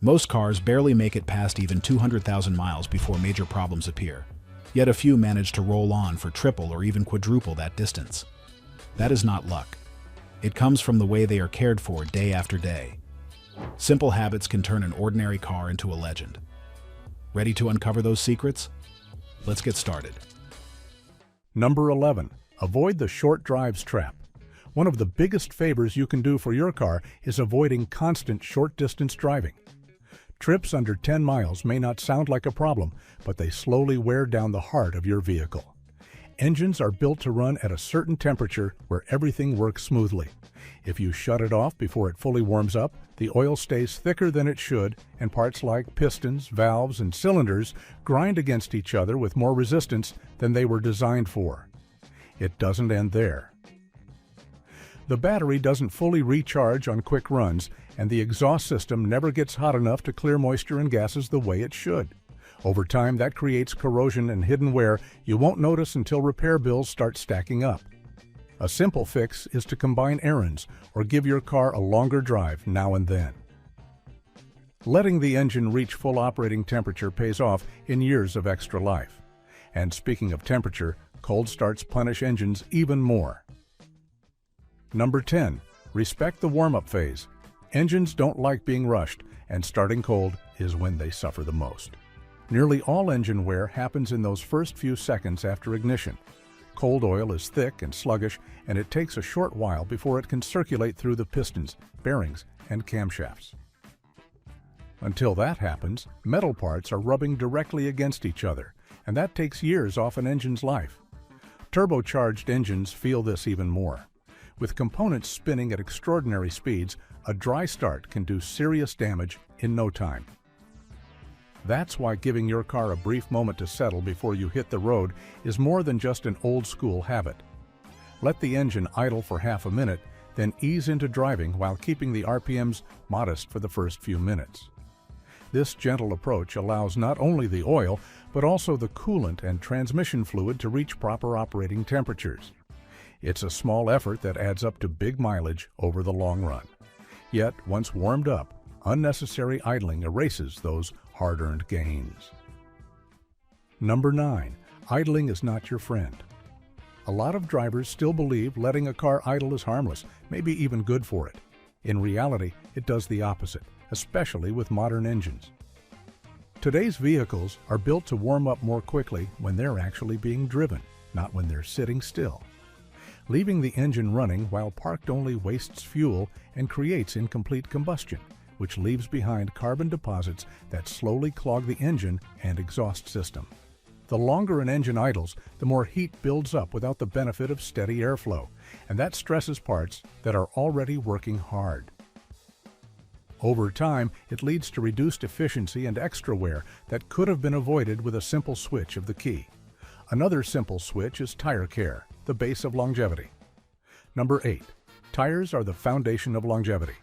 Most cars barely make it past even 200,000 miles before major problems appear, yet a few manage to roll on for triple or even quadruple that distance. That is not luck. It comes from the way they are cared for day after day. Simple habits can turn an ordinary car into a legend. Ready to uncover those secrets? Let's get started. Number 11. Avoid the short drives trap. One of the biggest favors you can do for your car is avoiding constant short-distance driving. Trips under 10 miles may not sound like a problem, but they slowly wear down the heart of your vehicle. Engines are built to run at a certain temperature where everything works smoothly. If you shut it off before it fully warms up, the oil stays thicker than it should, and parts like pistons, valves, and cylinders grind against each other with more resistance than they were designed for. It doesn't end there. The battery doesn't fully recharge on quick runs, and the exhaust system never gets hot enough to clear moisture and gases the way it should. Over time, that creates corrosion and hidden wear you won't notice until repair bills start stacking up. A simple fix is to combine errands or give your car a longer drive now and then. Letting the engine reach full operating temperature pays off in years of extra life. And speaking of temperature, cold starts punish engines even more. Number 10. Respect the warm-up phase. Engines don't like being rushed, and starting cold is when they suffer the most. Nearly all engine wear happens in those first few seconds after ignition. Cold oil is thick and sluggish, and it takes a short while before it can circulate through the pistons, bearings, and camshafts. Until that happens, metal parts are rubbing directly against each other, and that takes years off an engine's life. Turbocharged engines feel this even more. With components spinning at extraordinary speeds, a dry start can do serious damage in no time. That's why giving your car a brief moment to settle before you hit the road is more than just an old-school habit. Let the engine idle for half a minute, then ease into driving while keeping the RPMs modest for the first few minutes. This gentle approach allows not only the oil, but also the coolant and transmission fluid to reach proper operating temperatures. It's a small effort that adds up to big mileage over the long run. Yet, once warmed up, unnecessary idling erases those hard-earned gains. Number 9. Idling is not your friend. A lot of drivers still believe letting a car idle is harmless, maybe even good for it. In reality, it does the opposite, especially with modern engines. Today's vehicles are built to warm up more quickly when they're actually being driven, not when they're sitting still. Leaving the engine running while parked only wastes fuel and creates incomplete combustion, which leaves behind carbon deposits that slowly clog the engine and exhaust system. The longer an engine idles, the more heat builds up without the benefit of steady airflow, and that stresses parts that are already working hard. Over time, it leads to reduced efficiency and extra wear that could have been avoided with a simple switch of the key. Another simple switch is tire care, the base of longevity. Number 8. Tires are the foundation of longevity.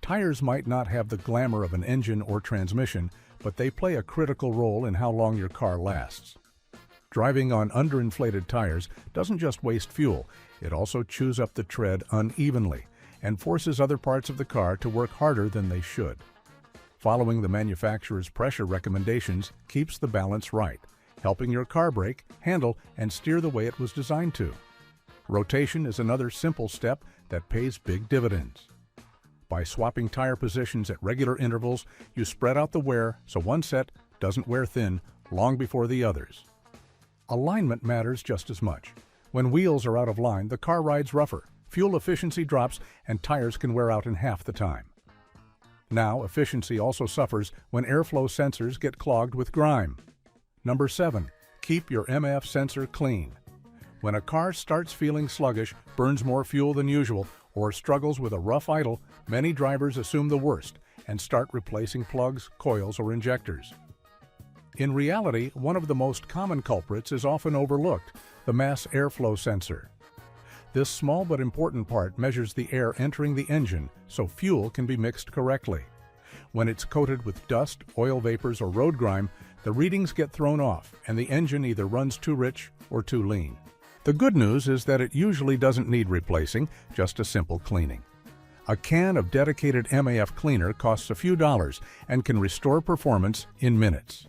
Tires might not have the glamour of an engine or transmission, but they play a critical role in how long your car lasts. Driving on underinflated tires doesn't just waste fuel, it also chews up the tread unevenly and forces other parts of the car to work harder than they should. Following the manufacturer's pressure recommendations keeps the balance right, helping your car brake, handle, and steer the way it was designed to. Rotation is another simple step that pays big dividends. By swapping tire positions at regular intervals, you spread out the wear so one set doesn't wear thin long before the others. Alignment matters just as much. When wheels are out of line, the car rides rougher, fuel efficiency drops, and tires can wear out in half the time. Now, efficiency also suffers when airflow sensors get clogged with grime. Number 7. Keep your MF sensor clean. When a car starts feeling sluggish, burns more fuel than usual, or struggles with a rough idle, many drivers assume the worst and start replacing plugs, coils, or injectors. In reality, one of the most common culprits is often overlooked, the mass airflow sensor. This small but important part measures the air entering the engine so fuel can be mixed correctly. When it's coated with dust, oil vapors, or road grime, the readings get thrown off and the engine either runs too rich or too lean. The good news is that it usually doesn't need replacing, just a simple cleaning. A can of dedicated MAF cleaner costs a few dollars and can restore performance in minutes.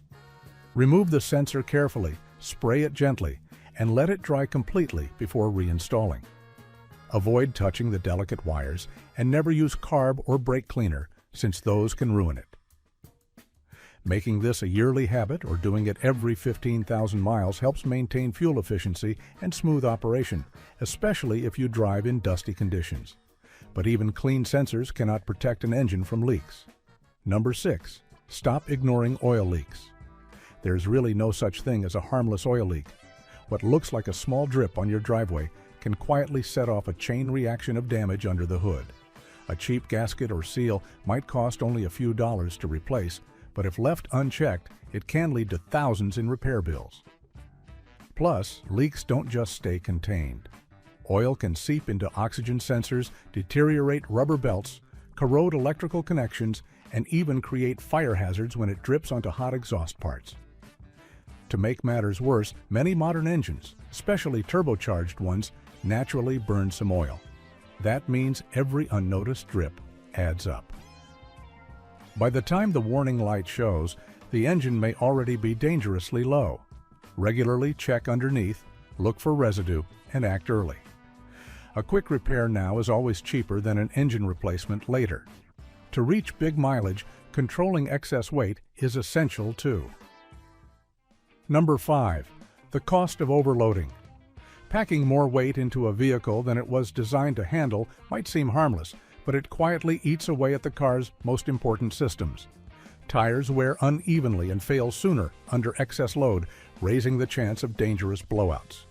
Remove the sensor carefully, spray it gently, and let it dry completely before reinstalling. Avoid touching the delicate wires and never use carb or brake cleaner, since those can ruin it. Making this a yearly habit or doing it every 15,000 miles helps maintain fuel efficiency and smooth operation, especially if you drive in dusty conditions. But even clean sensors cannot protect an engine from leaks. Number 6. Stop ignoring oil leaks. There's really no such thing as a harmless oil leak. What looks like a small drip on your driveway can quietly set off a chain reaction of damage under the hood. A cheap gasket or seal might cost only a few dollars to replace, but if left unchecked, it can lead to thousands in repair bills. Plus, leaks don't just stay contained. Oil can seep into oxygen sensors, deteriorate rubber belts, corrode electrical connections, and even create fire hazards when it drips onto hot exhaust parts. To make matters worse, many modern engines, especially turbocharged ones, naturally burn some oil. That means every unnoticed drip adds up. By the time the warning light shows, the engine may already be dangerously low. Regularly check underneath, look for residue, and act early. A quick repair now is always cheaper than an engine replacement later. To reach big mileage, controlling excess weight is essential too. Number 5. The cost of overloading. Packing more weight into a vehicle than it was designed to handle might seem harmless, but it quietly eats away at the car's most important systems. Tires wear unevenly and fail sooner under excess load, raising the chance of dangerous blowouts.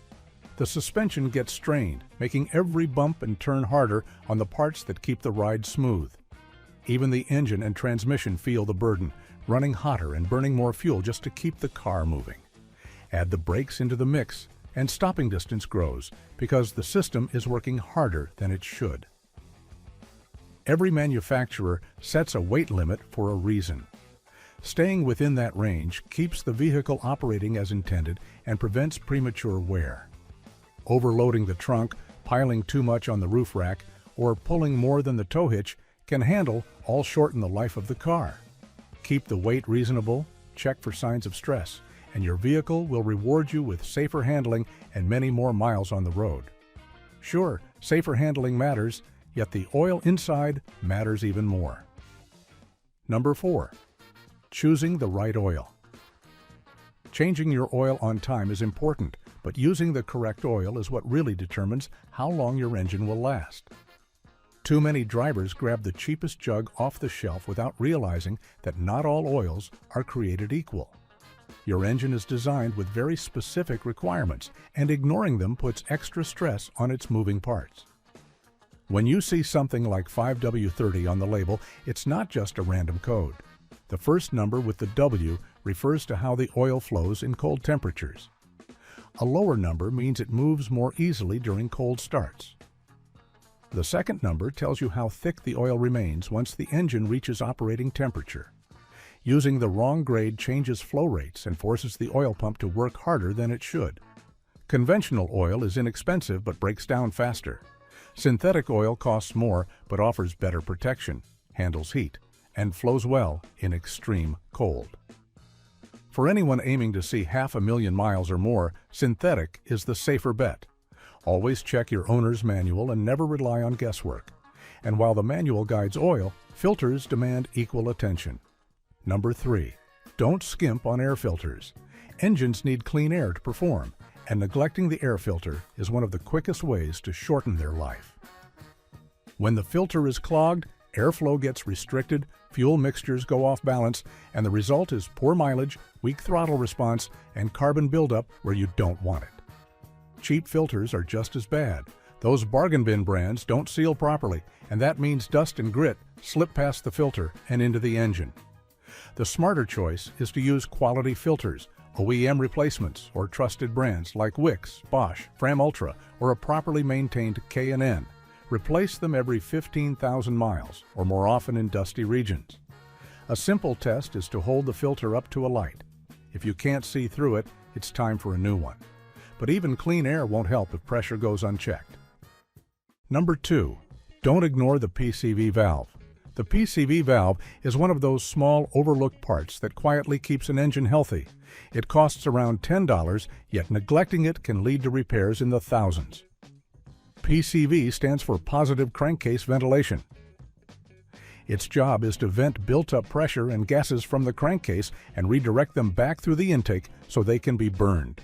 The suspension gets strained, making every bump and turn harder on the parts that keep the ride smooth. Even the engine and transmission feel the burden, running hotter and burning more fuel just to keep the car moving. Add the brakes into the mix, and stopping distance grows because the system is working harder than it should. Every manufacturer sets a weight limit for a reason. Staying within that range keeps the vehicle operating as intended and prevents premature wear. Overloading the trunk, piling too much on the roof rack, or pulling more than the tow hitch can handle all shorten the life of the car. Keep the weight reasonable, check for signs of stress, and your vehicle will reward you with safer handling and many more miles on the road. Sure, safer handling matters, yet the oil inside matters even more. Number 4. Choosing the right oil. Changing your oil on time is important, but using the correct oil is what really determines how long your engine will last. Too many drivers grab the cheapest jug off the shelf without realizing that not all oils are created equal. Your engine is designed with very specific requirements, and ignoring them puts extra stress on its moving parts. When you see something like 5W30 on the label, it's not just a random code. The first number with the W refers to how the oil flows in cold temperatures. A lower number means it moves more easily during cold starts. The second number tells you how thick the oil remains once the engine reaches operating temperature. Using the wrong grade changes flow rates and forces the oil pump to work harder than it should. Conventional oil is inexpensive but breaks down faster. Synthetic oil costs more but offers better protection, handles heat, and flows well in extreme cold. For anyone aiming to see 500,000 miles or more, synthetic is the safer bet. Always check your owner's manual and never rely on guesswork. And while the manual guides oil, filters demand equal attention. Number 3. Don't skimp on air filters. Engines need clean air to perform, and neglecting the air filter is one of the quickest ways to shorten their life. When the filter is clogged, airflow gets restricted, fuel mixtures go off balance, and the result is poor mileage, weak throttle response, and carbon buildup where you don't want it. Cheap filters are just as bad. Those bargain bin brands don't seal properly, and that means dust and grit slip past the filter and into the engine. The smarter choice is to use quality filters, OEM replacements, or trusted brands like Wix, Bosch, Fram Ultra, or a properly maintained K&N. Replace them every 15,000 miles, or more often in dusty regions. A simple test is to hold the filter up to a light. If you can't see through it, it's time for a new one. But even clean air won't help if pressure goes unchecked. Number 2. Don't ignore the PCV valve. The PCV valve is one of those small, overlooked parts that quietly keeps an engine healthy. It costs around $10, yet neglecting it can lead to repairs in the thousands. PCV stands for Positive Crankcase Ventilation. Its job is to vent built-up pressure and gases from the crankcase and redirect them back through the intake so they can be burned.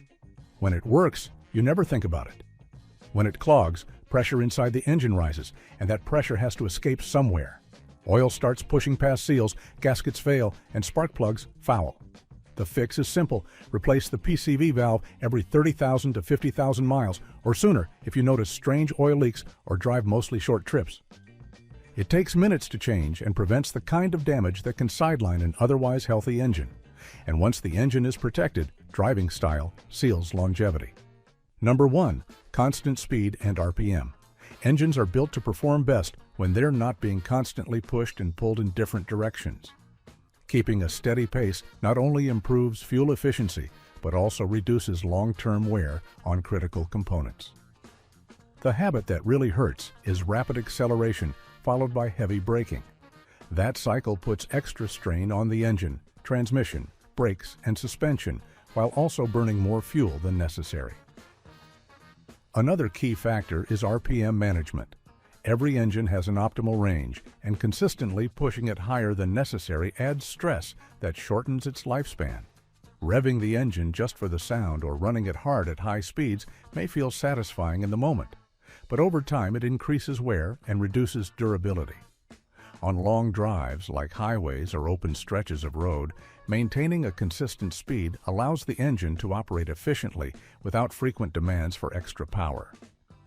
When it works, you never think about it. When it clogs, pressure inside the engine rises, and that pressure has to escape somewhere. Oil starts pushing past seals, gaskets fail, and spark plugs foul. The fix is simple. Replace the PCV valve every 30,000 to 50,000 miles, or sooner if you notice strange oil leaks or drive mostly short trips. It takes minutes to change and prevents the kind of damage that can sideline an otherwise healthy engine. And once the engine is protected, driving style seals longevity. Number 1. Constant speed and RPM. Engines are built to perform best when they're not being constantly pushed and pulled in different directions. Keeping a steady pace not only improves fuel efficiency, but also reduces long-term wear on critical components. The habit that really hurts is rapid acceleration followed by heavy braking. That cycle puts extra strain on the engine, transmission, brakes, and suspension, while also burning more fuel than necessary. Another key factor is RPM management. Every engine has an optimal range, and consistently pushing it higher than necessary adds stress that shortens its lifespan. Revving the engine just for the sound or running it hard at high speeds may feel satisfying in the moment, but over time it increases wear and reduces durability. On long drives like highways or open stretches of road, maintaining a consistent speed allows the engine to operate efficiently without frequent demands for extra power.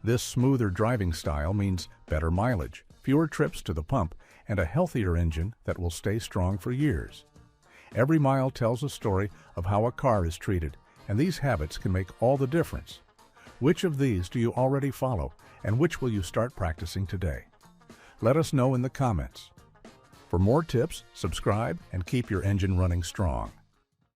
This smoother driving style means better mileage, fewer trips to the pump, and a healthier engine that will stay strong for years. Every mile tells a story of how a car is treated, and these habits can make all the difference. Which of these do you already follow, and which will you start practicing today? Let us know in the comments. For more tips, subscribe and keep your engine running strong.